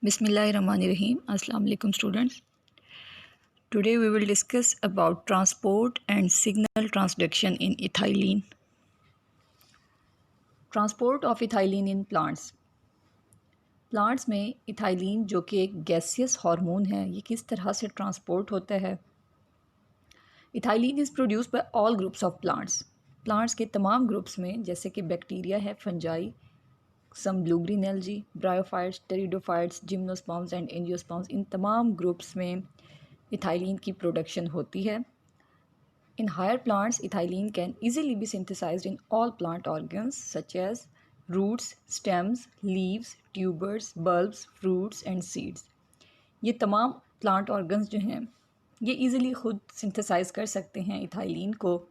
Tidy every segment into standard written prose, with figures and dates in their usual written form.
Bismillahirrahmanirrahim. Assalamu alaikum students. Today we will discuss about transport and signal transduction in ethylene. Transport of ethylene in plants. Plants में ethylene जो कि एक gaseous hormone है, ये किस तरह से ट्रांसपोर्ट होता है। Ethylene is produced by all groups of plants. Plants के तमाम ग्रुप्स में, जैसे कि बैक्टीरिया है, fungi, some blue green algae, bryophytes, pteridophytes, gymnosperms and angiosperms, इन तमाम ग्रुप्स में इथाइलिन की प्रोडक्शन होती है। In higher plants ethylene can easily be synthesized in all plant organs such as roots, stems, leaves, tubers, bulbs, fruits and seeds. ये तमाम plant organs जो हैं ये ईज़िली खुद सिंथेसाइज कर सकते हैं इथाइलिन को।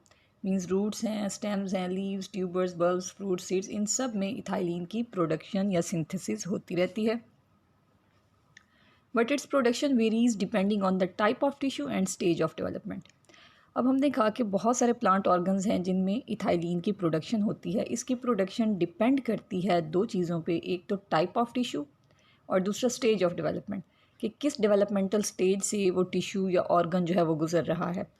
मींस रूट्स हैं, स्टेम्स हैं, leaves, tubers, bulbs, fruits, seeds, इन सब में इथाइलिन की प्रोडक्शन या सिंथेसिस होती रहती है। But its production varies depending on the type of tissue and stage of development. अब हमने कहा कि बहुत सारे प्लांट ऑर्गन्स हैं जिनमें इथाइलिन की प्रोडक्शन होती है। इसकी प्रोडक्शन डिपेंड करती है दो चीज़ों पे, एक तो टाइप ऑफ टिश्यू और दूसरा स्टेज ऑफ डेवलपमेंट, कि किस डेवलपमेंटल स्टेज से वो टिश्यू या ऑर्गन जो है वो गुजर रहा है।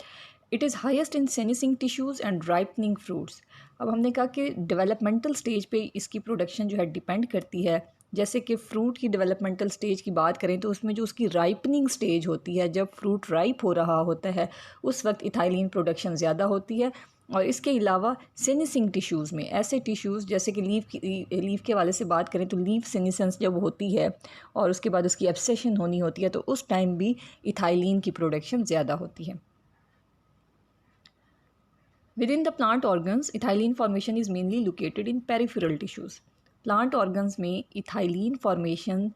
It is highest in senescing tissues and ripening fruits. अब हमने कहा कि डेवलपमेंटल स्टेज पे इसकी प्रोडक्शन जो है डिपेंड करती है। जैसे कि फ्रूट की डेवलपमेंटल स्टेज की बात करें तो उसमें जो उसकी राइपनिंग स्टेज होती है, जब फ्रूट राइप हो रहा होता है, उस वक्त इथाइलिन प्रोडक्शन ज़्यादा होती है। और इसके अलावा सेनेसिंग टिश्यूज़ में, ऐसे टिश्यूज़ जैसे कि लीफ के हवाले से बात करें तो लीफ सेनेसेंस जब होती है और उसके बाद उसकी एब्सेशन होनी होती है, तो उस टाइम भी इथाइलिन की प्रोडक्शन ज़्यादा होती है। Within the plant organs, ethylene formation is mainly located in peripheral tissues. Plant organs में इथाइलिन फॉर्मेशन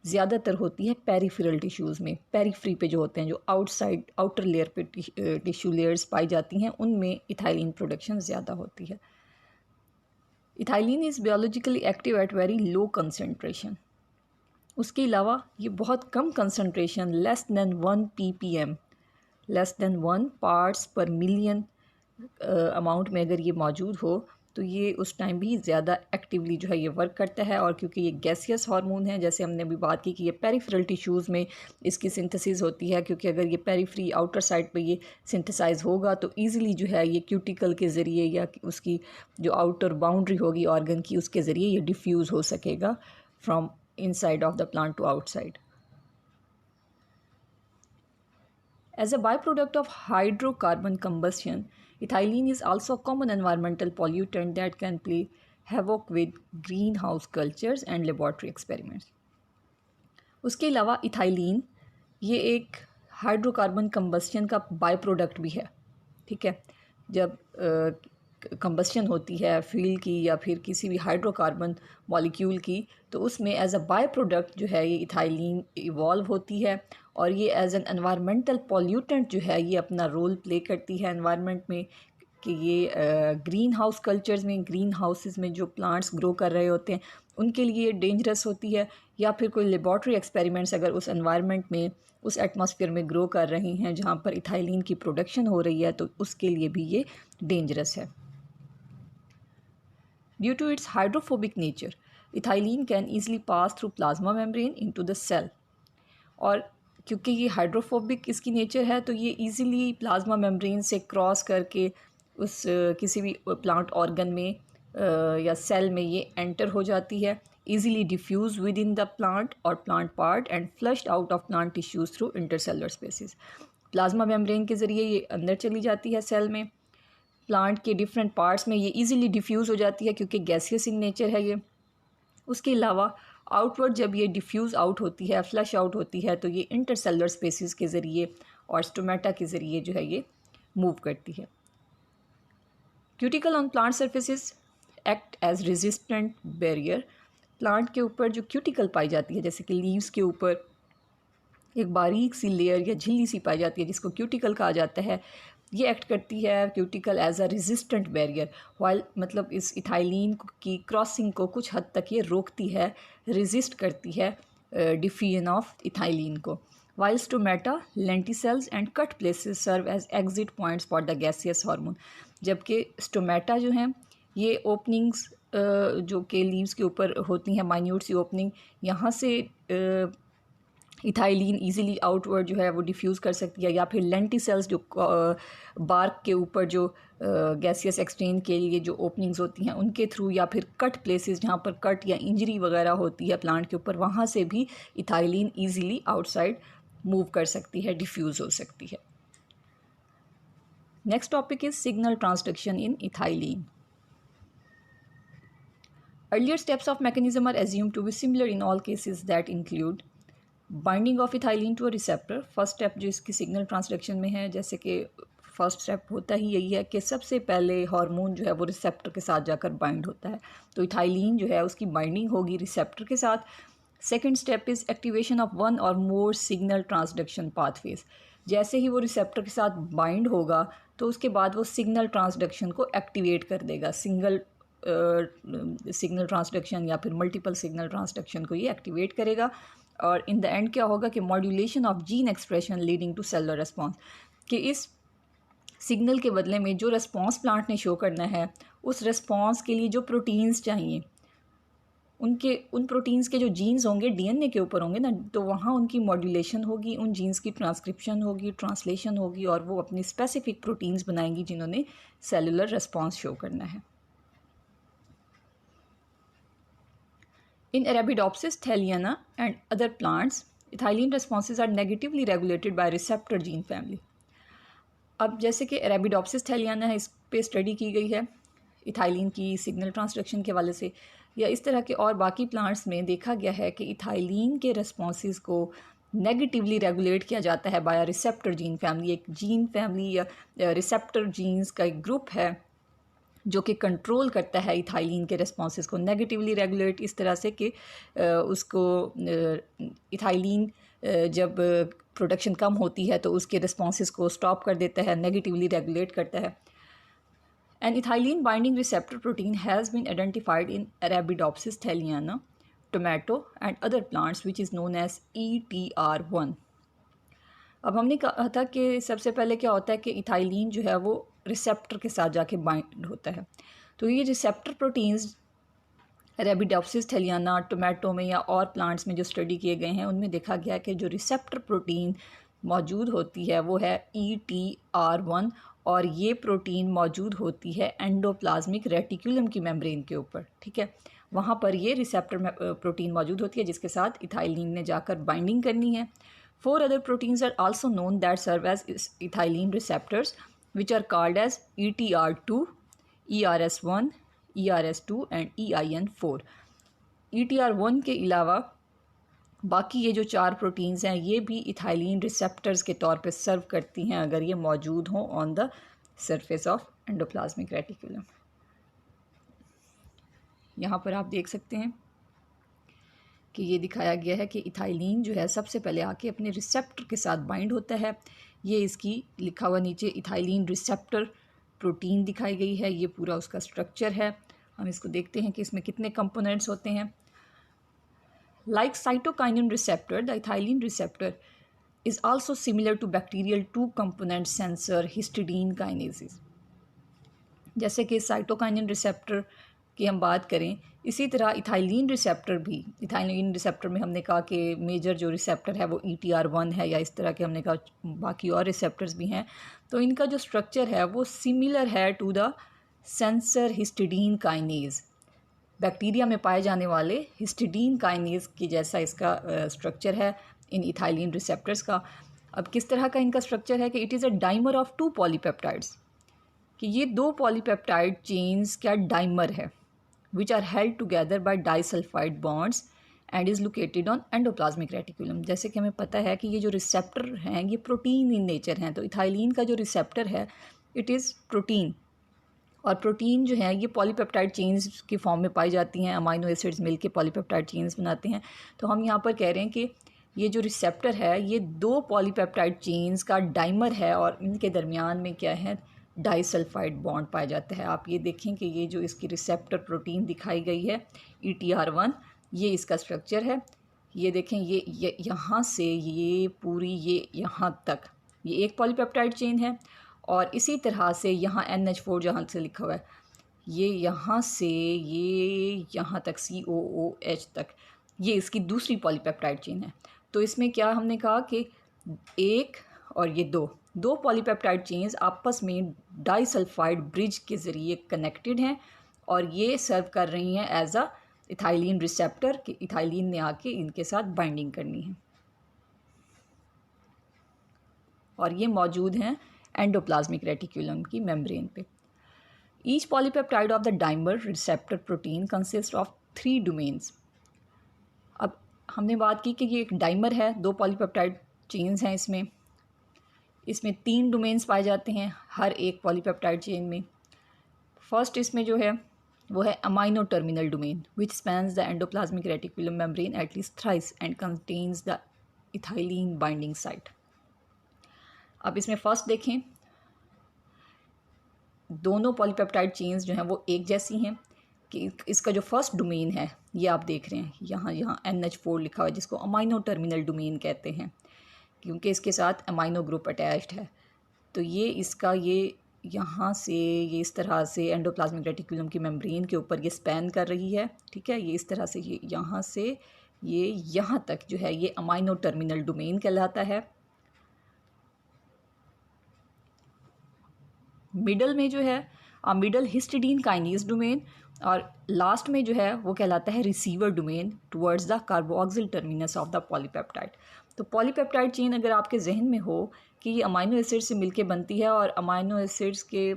ज़्यादातर होती है पेरिफेरल टिश्यूज़ में। पेरिफ्री पे जो होते हैं, जो आउटसाइड आउटर लेयर पे टिश्यू लेयर्स पाई जाती हैं, उनमें इथाइलिन प्रोडक्शन ज़्यादा होती है। Ethylene is biologically active at very low concentration. उसके अलावा ये बहुत कम concentration, less than 1 ppm, less than 1 parts per million amount में अगर ये मौजूद हो तो ये उस टाइम भी ज़्यादा एक्टिवली जो है ये वर्क करता है। और क्योंकि ये गैसियस हार्मोन है, जैसे हमने अभी बात की कि ये पेरिफेरल टिश्यूज़ में इसकी सिंथेसिस होती है, क्योंकि अगर ये पेरिफ्री आउटर साइड पे ये सिंथेसाइज होगा तो ईज़िली जो है ये क्यूटिकल के ज़रिए या उसकी जो आउटर बाउंड्री होगी ऑर्गन की, उसके ज़रिए ये डिफ्यूज़ हो सकेगा from inside of the plant to outside. As a byproduct of hydrocarbon combustion, ethylene is also a common environmental pollutant that can play havoc with greenhouse cultures and laboratory experiments. उसके अलावा ethylene ये एक hydrocarbon combustion का by product भी है। ठीक है, जब कंबस्शन होती है फ्यूल की या फिर किसी भी हाइड्रोकार्बन मॉलिक्यूल की, तो उसमें एज अ बाय प्रोडक्ट जो है ये इथाइलिन इवॉल्व होती है और ये एज एन एनवायरमेंटल पॉल्यूटेंट जो है ये अपना रोल प्ले करती है एनवायरनमेंट में। कि ये ग्रीन हाउस कल्चर्स में, ग्रीन हाउसेस में जो प्लांट्स ग्रो कर रहे होते हैं उनके लिए डेंजरस होती है, या फिर कोई लेबॉर्ट्री एक्सपेरिमेंट्स अगर उस एनवायरनमेंट में, उस एटमॉस्फेयर में ग्रो कर रही हैं जहाँ पर इथाइलिन की प्रोडक्शन हो रही है, तो उसके लिए भी ये डेंजरस है। Due to its hydrophobic nature, ethylene can easily pass through plasma membrane into the cell. और क्योंकि ये हाइड्रोफोबिक इसकी नेचर है तो ये इजीली प्लाज्मा मेम्ब्रेन से क्रॉस करके उस किसी भी प्लांट ऑर्गन में या सेल में ये एंटर हो जाती है, easily diffuse within the plant और plant part and flushed out of plant tissues through intercellular spaces. Plasma membrane के ज़रिए ये अंदर चली जाती है सेल में, प्लांट के डिफरेंट पार्ट्स में ये इजीली डिफ्यूज़ हो जाती है क्योंकि गैसियस इन नेचर है ये। उसके अलावा आउटवर्ड जब ये डिफ्यूज़ आउट होती है, फ्लश आउट होती है, तो ये इंटरसेलुलर स्पेसिस के ज़रिए और स्टोमेटा के ज़रिए जो है ये मूव करती है। Cuticle on plant surfaces act as resistant barrier. Plant के ऊपर जो क्यूटिकल पाई जाती है, जैसे कि लीव्स के ऊपर एक बारीक सी लेयर या झिल्ली सी पाई जाती है जिसको क्यूटिकल कहा जाता है, ये एक्ट करती है cuticle as a resistant barrier. While मतलब इस इथाइलिन की क्रॉसिंग को कुछ हद तक ये रोकती है, रेजिस्ट करती है डिफ्यूजन ऑफ इथाइलिन को। While stomata, lenticels and cut places serve as exit points for the gaseous hormone. जबकि स्टोमेटा जो हैं ये ओपनिंग्स जो कि लीव्स के ऊपर होती हैं माइन्यूट सी ओपनिंग, यहाँ से इथाइलिन इजीली आउटवर्ड जो है वो डिफ्यूज़ कर सकती है, या फिर लेंटिसेल्स जो बार्क के ऊपर जो गैसियस एक्सचेंज के लिए जो ओपनिंग्स होती हैं उनके थ्रू, या फिर कट प्लेसेस जहाँ पर कट या इंजरी वगैरह होती है प्लांट के ऊपर, वहाँ से भी इथाइलिन इजीली आउटसाइड मूव कर सकती है, डिफ्यूज़ हो सकती है। Next topic is signal transduction in ethylene. Earlier steps of mechanism are assumed to be similar in all cases that include binding of ethylene to a receptor. First step जो इसकी signal transduction में है, जैसे कि first step होता ही यही है कि सबसे पहले हार्मोन जो है वो रिसेप्टर के साथ जाकर बाइंड होता है, तो इथाइलिन जो है उसकी बाइंडिंग होगी रिसेप्टर के साथ। Second step is activation of one और मोर सिग्नल ट्रांसडक्शन पाथवेज। जैसे ही वो रिसेप्टर के साथ बाइंड होगा तो उसके बाद वो सिग्नल ट्रांसडक्शन को एक्टिवेट कर देगा, सिग्नल ट्रांसडक्शन या फिर मल्टीपल सिग्नल ट्रांसडक्शन को ये एक्टिवेट करेगा। और इन द एंड क्या होगा कि modulation of gene expression leading to cellular response, कि इस सिग्नल के बदले में जो रिस्पॉन्स प्लांट ने शो करना है उस रिस्पॉन्स के लिए जो प्रोटीन्स चाहिए, उन प्रोटीन्स के जो जीन्स होंगे डीएनए के ऊपर होंगे ना, तो वहाँ उनकी मॉड्यूलेशन होगी, उन जीन्स की ट्रांसक्रिप्शन होगी, ट्रांसलेशन होगी, और वो अपनी स्पेसिफिक प्रोटीन्स बनाएंगी जिन्होंने सेलुलर रिस्पॉन्स शो करना है। In Arabidopsis thaliana and other plants, ethylene responses are negatively regulated by receptor gene family. अब जैसे कि Arabidopsis thaliana है, इस पे स्टडी की गई है इथाइलिन की सिग्नल ट्रांसडक्शन के वाले से, या इस तरह के और बाकी प्लांट्स में देखा गया है कि इथाइलिन के रिस्पॉन्सेज को नेगेटिवली रेगुलेट किया जाता है बाय रिसेप्टर जीन फैमिली। एक जीन फैमिली या रिसेप्टर जीन्स का एक ग्रुप है जो कि कंट्रोल करता है इथाइलिन के रिस्पॉन्सेज को, नेगेटिवली रेगुलेट इस तरह से कि उसको इथाइलिन जब प्रोडक्शन कम होती है तो उसके रिस्पॉन्सेज को स्टॉप कर देता है, नेगेटिवली रेगुलेट करता है। An ethylene binding receptor protein has been identified in Arabidopsis thaliana, tomato and other plants which is known as ETR1। अब हमने कहा था कि सबसे पहले क्या होता है कि इथाइलिन जो है वो रिसेप्टर के साथ जाके बाइंड होता है, तो ये receptor proteins Arabidopsis thaliana, tomato में या और प्लांट्स में जो स्टडी किए गए हैं उनमें देखा गया कि जो रिसेप्टर प्रोटीन मौजूद होती है वो है ETR1, और ये प्रोटीन मौजूद होती है एंडोप्लाज्मिक रेटिकुलम की मेम्ब्रेन के ऊपर, ठीक है, वहाँ पर ये रिसेप्टर प्रोटीन मौजूद होती है जिसके साथ इथाइलिन ने जाकर बाइंडिंग करनी है। 4 other proteins are also known that serve as ethylene receptors, which are called as ETR2, ERS1, ERS2 and EIN4। ETR1 के अलावा बाकी ये जो 4 प्रोटीन्स हैं ये भी इथाइलिन रिसेप्टर्स के तौर पे सर्व करती हैं अगर ये मौजूद हों on the surface of endoplasmic reticulum. यहाँ पर आप देख सकते हैं कि ये दिखाया गया है कि इथाइलिन जो है सबसे पहले आके अपने रिसेप्टर के साथ बाइंड होता है। ये इसकी लिखा हुआ नीचे इथाइलिन रिसेप्टर प्रोटीन दिखाई गई है, ये पूरा उसका स्ट्रक्चर है। हम इसको देखते हैं कि इसमें कितने कंपोनेंट्स होते हैं। Like cytokinin receptor, the ethylene receptor is also similar to bacterial 2 component sensor histidine kinases. जैसे कि साइटोकाइनिन रिसेप्टर की हम बात करें, इसी तरह इथाइलिन रिसेप्टर भी, इथाइलिन रिसेप्टर में हमने कहा कि मेजर जो रिसेप्टर है वो ETR1 है, या इस तरह के हमने कहा बाकी और रिसेप्टर्स भी हैं, तो इनका जो स्ट्रक्चर है वो सिमिलर है to the sensor histidine kinase. Bacteria में पाए जाने वाले हिस्टिडीन काइनेज की जैसा इसका स्ट्रक्चर है इन इथाइलिन रिसेप्टर्स का। अब किस तरह का इनका स्ट्रक्चर है कि it is a dimer of 2 polypeptides, कि ये 2 पॉलीपेप्टाइड चेन्स क्या डाइमर है, which are held together by disulfide bonds and is located on endoplasmic reticulum। जैसे कि हमें पता है कि ये जो रिसेप्टर हैं ये प्रोटीन इन नेचर हैं, तो इथाइलिन का जो रिसेप्टर है इट इज़ प्रोटीन, और प्रोटीन जो है ये पॉलीपेप्टाइड चेन्स की फॉर्म में पाई जाती हैं, अमाइनो एसिड्स मिलके पॉलीपेप्टाइड चेन्स बनाते हैं। तो हम यहाँ पर कह रहे हैं कि ये जो रिसेप्टर है ये 2 पॉलीपेप्टाइड चेन्स का डाइमर है, और इनके दरमियान में क्या है, डाइसल्फाइड बॉन्ड पाया जाता है। आप ये देखें कि ये जो इसकी रिसेप्टर प्रोटीन दिखाई गई है ETR1, ये इसका स्ट्रक्चर है। ये देखें, ये यहाँ से ये पूरी ये यहाँ तक ये एक पॉलीपेप्टाइड चेन है, और इसी तरह से यहाँ NH4 जहाँ से लिखा हुआ है ये यहाँ से ये यहाँ तक COOH तक, ये इसकी दूसरी पॉलीपेप्टाइड चेन है। तो इसमें क्या हमने कहा कि एक और ये दो पॉलीपेप्टाइड चेन्स आपस में डाइसल्फाइड ब्रिज के ज़रिए कनेक्टेड हैं और ये सर्व कर रही हैं एज अ इथाइलिन रिसेप्टर कि इथाइलिन ने आके इनके साथ बाइंडिंग करनी है, और ये मौजूद हैं एंडोप्लाज्मिक रेटिकुलम की मेम्ब्रेन पे। Each polypeptide of the dimer receptor protein consist of 3 domains. अब हमने बात की कि ये एक डाइमर है, 2 पॉलीपेप्टाइड चेन्स हैं इसमें 3 डोमेन्स पाए जाते हैं हर एक पॉलीपेप्टाइड चेन में। फर्स्ट इसमें जो है वो है amino terminal domain which spans the endoplasmic reticulum membrane at least thrice and contains the ethylene binding site. अब इसमें फर्स्ट देखें, दोनों पॉलीपेप्टाइड चेन्स जो हैं वो एक जैसी हैं कि इसका जो फर्स्ट डोमेन है ये आप देख रहे हैं, यहाँ NH4 लिखा हुआ है जिसको अमाइनो टर्मिनल डोमेन कहते हैं क्योंकि इसके साथ अमाइनो ग्रुप अटैच्ड है। तो ये इसका ये यहाँ से ये इस तरह से एंडोप्लाज्मिक रेटिकुलम की मेम्ब्रेन के ऊपर ये स्पैन कर रही है, ठीक है। ये इस तरह से ये यहाँ से ये यहाँ तक जो है ये अमाइनो टर्मिनल डोमेन कहलाता है। मिडल में जो है मिडल हिस्टिडीन काइनेज डोमेन, और लास्ट में जो है वो कहलाता है receiver domain towards the carboxyl terminus of the polypeptide. तो पॉलीपेप्टाइड चेन अगर आपके जहन में हो कि ये अमाइनो एसिड से मिलके बनती है और अमाइनो एसिड्स के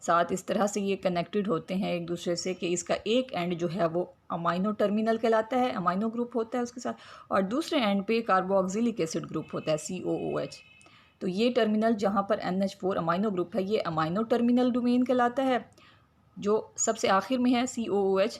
साथ इस तरह से ये कनेक्टेड होते हैं एक दूसरे से कि इसका एक एंड जो है वो अमाइनो टर्मिनल कहलाता है, अमाइनो ग्रुप होता है उसके साथ, और दूसरे एंड पे कार्बोक्सिलिक एसिड ग्रुप होता है COOH। तो ये टर्मिनल जहाँ पर NH4 अमाइनो ग्रुप है ये अमाइनो टर्मिनल डोमेन कहलाता है। जो सबसे आखिर में है COOH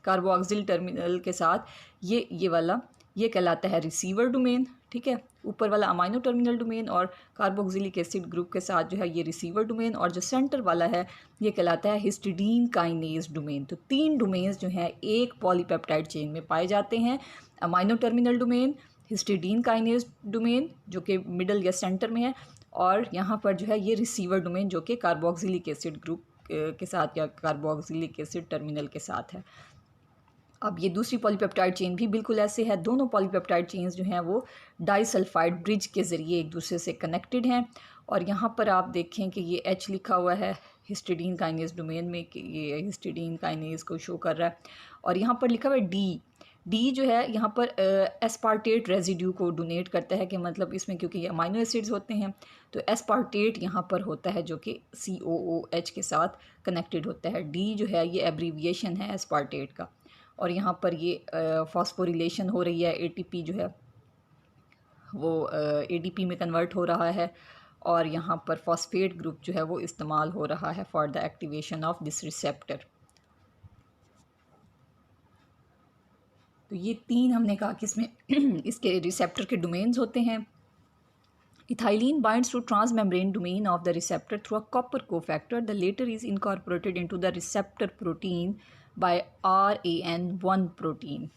कार्बोक्सिल टर्मिनल के साथ ये वाला ये कहलाता है रिसीवर डोमेन, ठीक है। ऊपर वाला अमाइनो टर्मिनल डोमेन और कार्बोक्सिलिक एसिड ग्रुप के साथ जो है ये रिसीवर डोमेन, और जो सेंटर वाला है ये कहलाता है हिस्टिडीन काइनेज डोमेन। तो 3 डोमेन्स जो हैं एक पॉलीपेप्टाइड चेन में पाए जाते हैं, amino terminal domain, histidine kinase domain जो कि मिडल या सेंटर में है, और यहाँ पर जो है ये रिसीवर डोमेन जो कि कार्बोक्सिलिक एसिड ग्रुप के साथ या कार्बोक्सिलिक एसिड टर्मिनल के साथ है। अब ये दूसरी पॉलीपेप्टाइड चेन भी बिल्कुल ऐसे है, दोनों पॉलीपेप्टाइड चेन्स जो हैं वो डाइसल्फाइड ब्रिज के ज़रिए एक दूसरे से कनेक्टेड हैं। और यहाँ पर आप देखें कि ये H लिखा हुआ है हिस्टिडीन काइनेज डोमेन में कि ये हिस्टिडीन काइनेज को शो कर रहा है, और यहाँ पर लिखा हुआ है D जो है यहाँ पर एस्पार्टेट रेजिड्यू को डोनेट करता है कि मतलब इसमें क्योंकि ये अमाइनो एसिड्स होते हैं तो एस्पार्टेट यहाँ पर होता है जो कि COOH के साथ कनेक्टेड होता है। D जो है ये एब्रीविएशन है एस्पार्टेट का, और यहाँ पर ये फॉस्फोरिलेशन हो रही है, ATP जो है वो ADP में कन्वर्ट हो रहा है, और यहाँ पर फॉस्फेट ग्रुप जो है वो इस्तेमाल हो रहा है for the activation of this receptor. तो ये 3 हमने कहा कि इसमें इसके रिसेप्टर के डोमेन्स होते हैं। Ethylene binds to transmembrane domain of the receptor through a copper cofactor. The latter is incorporated into the receptor protein by RAN1 protein.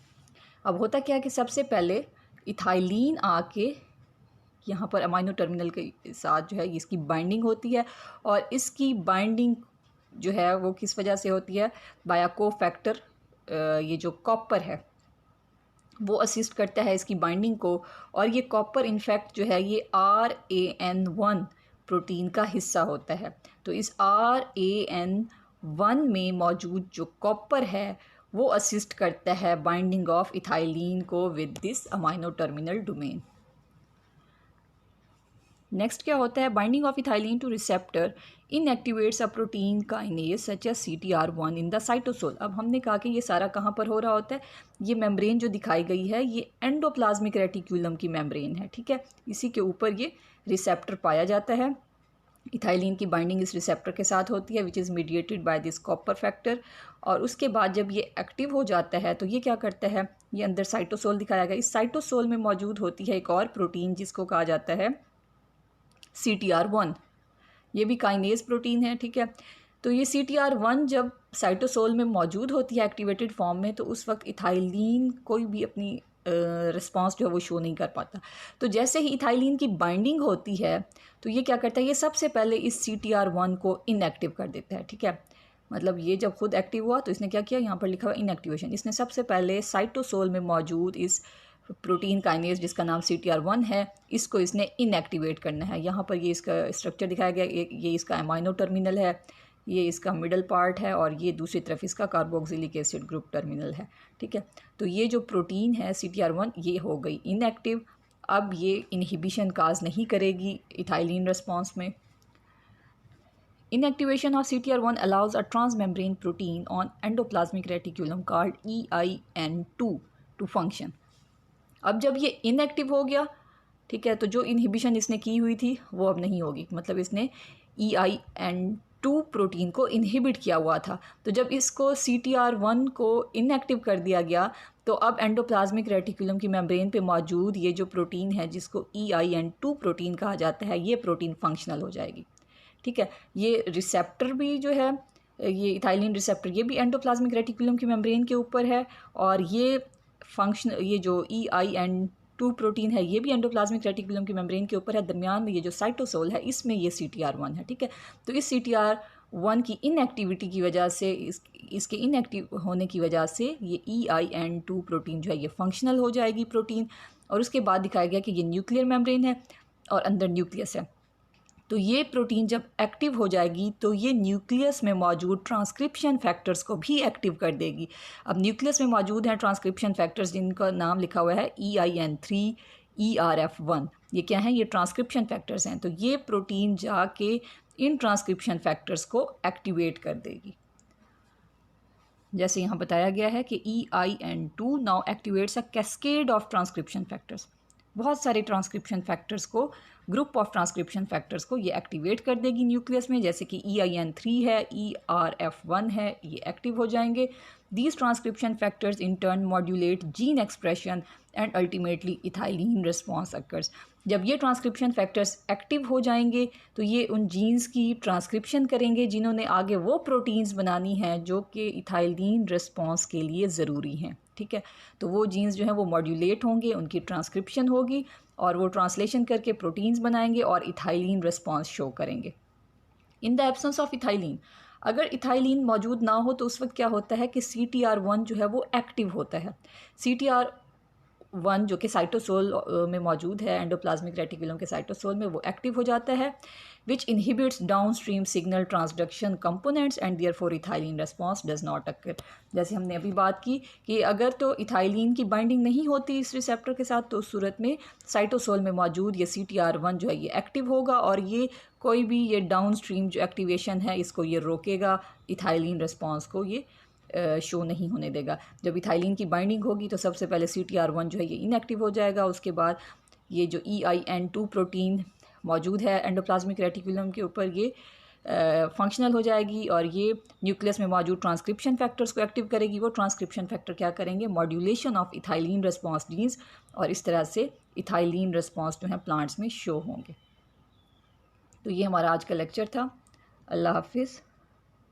अब होता क्या है कि सबसे पहले इथाइलिन आके यहाँ पर अमाइनो टर्मिनल के साथ जो है इसकी बाइंडिंग होती है, और इसकी बाइंडिंग जो है वो किस वजह से होती है, बाय कोफैक्टर। ये जो कॉपर है वो असिस्ट करता है इसकी बाइंडिंग को, और ये कॉपर इनफैक्ट जो है ये RAN1 प्रोटीन का हिस्सा होता है। तो इस RAN1 में मौजूद जो कॉपर है वो असिस्ट करता है बाइंडिंग ऑफ इथाइलिन को with this amino terminal domain. Next क्या होता है, binding of ethylene to receptor inactivates a protein kinase such as CTR1 in the cytosol. अब हमने कहा कि ये सारा कहाँ पर हो रहा होता है, ये मेम्ब्रेन जो दिखाई गई है ये एंडोप्लाज्मिक रेटिकुलम की मेम्ब्रेन है, ठीक है। इसी के ऊपर ये रिसेप्टर पाया जाता है। इथाइलिन की बाइंडिंग इस रिसेप्टर के साथ होती है which is mediated by this copper factor, और उसके बाद जब ये एक्टिव हो जाता है तो ये क्या करता है, ये अंदर साइटोसोल दिखाया गया। इस साइटोसोल में मौजूद होती है एक और प्रोटीन जिसको कहा जाता है CTR1। ये भी काइनेज प्रोटीन है, ठीक है। तो ये CTR1 जब साइटोसोल में मौजूद होती है एक्टिवेटेड फॉर्म में तो उस वक्त इथाइलिन कोई भी अपनी रिस्पांस जो है वो शो नहीं कर पाता। तो जैसे ही इथाइलिन की बाइंडिंग होती है तो ये क्या करता है, ये सबसे पहले इस CTR1 को इनएक्टिव कर देता है, ठीक है। मतलब ये जब खुद एक्टिव हुआ तो इसने क्या किया, यहाँ पर लिखा हुआ इनएक्टिवेशन, इसने सबसे पहले साइटोसोल में मौजूद इस प्रोटीन काइनेज जिसका नाम CTR1 है, इसको इसने इनएक्टिवेट करना है। यहाँ पर ये इसका स्ट्रक्चर दिखाया गया, ये इसका एमाइनो टर्मिनल है, ये इसका मिडल पार्ट है, और ये दूसरी तरफ इसका कार्बोक्सिलिक एसिड ग्रुप टर्मिनल है। ठीक है, तो ये जो प्रोटीन है CTR1 ये हो गई इनएक्टिव। अब ये इनहिबिशन काज नहीं करेगी इथाइलिन रिस्पॉन्स में। Inactivation of CTR1 allows a transmembrane protein on endoplasmic reticulum called EIN2 to function. अब जब ये इनएक्टिव हो गया, ठीक है, तो जो इनहिबिशन इसने की हुई थी वो अब नहीं होगी, मतलब इसने EIN2 प्रोटीन को इनहिबिट किया हुआ था। तो जब इसको CTR1 को इनएक्टिव कर दिया गया तो अब एंडोप्लाज्मिक रेटिकुलम की मेम्ब्रेन पे मौजूद ये जो प्रोटीन है जिसको EIN2 प्रोटीन कहा जाता है, ये प्रोटीन फंक्शनल हो जाएगी। ठीक है, ये रिसेप्टर भी जो है, ये इथाइलिन रिसेप्टर, ये भी एंडोप्लाज्मिक रेटिकुलम की मेम्ब्रेन के ऊपर है, और ये ये जो EIN2 प्रोटीन है ये भी एंडोप्लाज्मिक रेटिकुलम की मेम्ब्रेन के ऊपर है। दरमियान में ये जो साइटोसोल है इसमें ये CTR1 है। ठीक है, तो इस CTR1 की इनएक्टिविटी की वजह से, इसके इनएक्टिव होने की वजह से ये EIN2 प्रोटीन जो है ये फंक्शनल हो जाएगी प्रोटीन। और उसके बाद दिखाया गया कि ये न्यूक्लियर मेम्ब्रेन है और अंदर न्यूक्लियस है। तो ये प्रोटीन जब एक्टिव हो जाएगी तो ये न्यूक्लियस में मौजूद ट्रांसक्रिप्शन फैक्टर्स को भी एक्टिव कर देगी। अब न्यूक्लियस में मौजूद हैं ट्रांसक्रिप्शन फैक्टर्स जिनका नाम लिखा हुआ है EIN3 ERF1। ये क्या हैं? ये ट्रांसक्रिप्शन फैक्टर्स हैं। तो ये प्रोटीन जाके इन ट्रांसक्रिप्शन फैक्टर्स को एक्टिवेट कर देगी। जैसे यहाँ बताया गया है कि EIN2 now activates a cascade of transcription factors. बहुत सारे ट्रांसक्रिप्शन फैक्टर्स को, ग्रुप ऑफ ट्रांसक्रिप्शन फैक्टर्स को ये एक्टिवेट कर देगी न्यूक्लियस में, जैसे कि EIN3 है, ERF1 है, ये एक्टिव हो जाएंगे। These transcription factors in turn modulate gene expression and ultimately ethylene response occurs. जब ये ट्रांसक्रिप्शन फैक्टर्स एक्टिव हो जाएंगे तो ये उन जीन्स की ट्रांसक्रिप्शन करेंगे जिन्होंने आगे वो प्रोटीन्स बनानी हैं जो कि इथाइलिन रिस्पॉन्स के लिए ज़रूरी हैं। ठीक है, तो वो जीन्स जो हैं वो मॉड्यूलेट होंगे, उनकी ट्रांसक्रिप्शन होगी और वो ट्रांसलेशन करके प्रोटीन्स बनाएंगे और इथाइलिन रिस्पॉन्स शो करेंगे। In the absence of ethylene, अगर इथाइलिन मौजूद ना हो तो उस वक्त क्या होता है कि CTR1 जो है वो एक्टिव होता है। CTR1 जो कि साइटोसोल में मौजूद है, एंडोप्लाज्मिक रेटिकुलम के साइटोसोल में, वो एक्टिव हो जाता है, which inhibits downstream signal transduction components and therefore ethylene response does not occur। जैसे हमने अभी बात की कि अगर तो इथाइलिन की बाइंडिंग नहीं होती इस रिसेप्टर के साथ तो उस सूरत में साइटोसोल में मौजूद ये CTR1 जो है ये एक्टिव होगा और ये कोई भी ये डाउनस्ट्रीम जो एक्टिवेशन है इसको ये रोकेगा, इथाइलिन रिस्पॉन्स को ये शो नहीं होने देगा। जब इथाइलिन की बाइंडिंग होगी तो सबसे पहले CTR1 जो है ये इनएक्टिव हो जाएगा, उसके बाद ये जो EIN2 प्रोटीन मौजूद है एंडोप्लाज्मिक रेटिकुलम के ऊपर ये फंक्शनल हो जाएगी और ये न्यूक्लियस में मौजूद ट्रांसक्रिप्शन फैक्टर्स को एक्टिव करेगी। वो ट्रांसक्रिप्शन फैक्टर क्या करेंगे? Modulation of ethylene response genes, और इस तरह से इथाइलिन रिस्पॉन्स जो है प्लांट्स में शो होंगे। तो ये हमारा आज का लेक्चर था। अल्लाह हाफिज़।